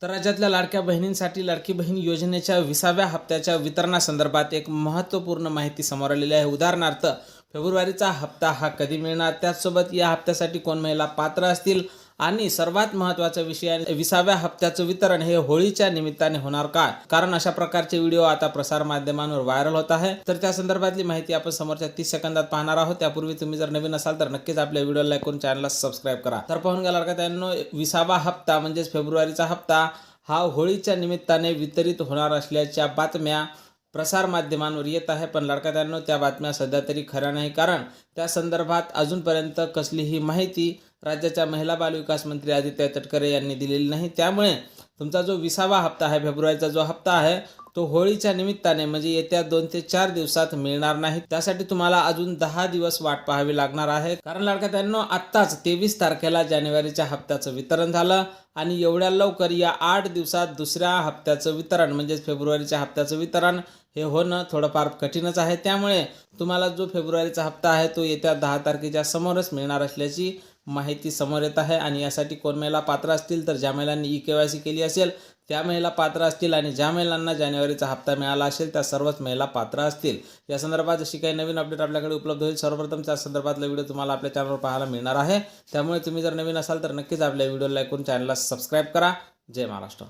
तर राज्यातल्या लाडक्या बहिणींसाठी लाडकी बहीण योजनेच्या 20व्या हप्त्याच्या वितरणासंदर्भात एक महत्त्वपूर्ण माहिती समोर आलेली आहे। उदाहरणार्थ फेब्रुवारीचा हप्ता हा कधी मिळणार, त्याचसोबत या हप्त्यासाठी कोण महिला पात्र असतील आणि सर्वात महत्त्वाचा विषय आहे 20व्या हप्त्याचं वितरण हे होळीच्या निमित्ताने होणार का? कारण अशा प्रकारचे व्हिडिओ आता प्रसार माध्यमांवर व्हायरल होत आहे। तर त्या संदर्भातली माहिती आपण समोरच्या 30 सेकंदात पाहणार आहोत। त्यापूर्वी तुम्ही जर नवीन असाल तर नक्कीच आपल्या व्हिडिओला लाईक करून चॅनलला सबस्क्राईब करा। तर पाहून घ्या लाडक्यांनो, 20वा हप्ता म्हणजे फेब्रुवारीचा हप्ता हा होळीच्या निमित्ताने वितरित होणार असल्याच्या बातम्या प्रसार माध्यमांवर येत आहे। पण लाडक्यांनो, त्या बातम्या सध्या तरी खऱ्या नाही, कारण त्या संदर्भात अजूनपर्यंत कसलीही माहिती राज्याच्या महिला बालविकास मंत्री आदित्य तटकरे यांनी दिलेली नाही। त्यामुळे तुमचा जो 20वा हप्ता आहे, फेब्रुवारीचा जो हप्ता आहे, तो होळीच्या निमित्ताने म्हणजे येत्या 2 ते 4 दिवसात मिळणार नाही। त्यासाठी तुम्हाला अजून 10 दिवस वाट पाहावी लागणार आहे। कारण लाडक्यांनो, आत्ताच 23 तारखेला जानेवारीच्या हप्त्याचं वितरण झालं आणि एवढ्या लवकर या 8 दिवसात दुसऱ्या हप्त्याचं वितरण म्हणजे फेब्रुवारीच्या हप्त्याचं वितरण हे होणं थोडंफार कठीणच आहे। त्यामुळे तुम्हाला जो फेब्रुवारीचा हप्ता आहे तो येत्या 10 तारखेच्या समोरच मिळणार असल्याची माहिती समोर येत आहे। आणि यासाठी कोण महिला पात्र असतील तर ज्या महिलांनी KYC केली असेल त्या महिला पात्र असतील आणि ज्या महिलांना जानेवारीचा हप्ता मिळाला असेल त्या सर्वच महिला पात्र असतील। या संदर्भात जशी काही नवीन अपडेट आपल्याकडे उपलब्ध होईल सर्वप्रथम त्या संदर्भातला व्हिडिओ तुम्हाला आपल्या चॅनलवर पाहायला मिळणार आहे। त्यामुळे तुम्ही जर नवीन असाल तर नक्कीच आपल्या व्हिडिओला लाईक करून चॅनलला सबस्क्राईब करा। जय महाराष्ट्र।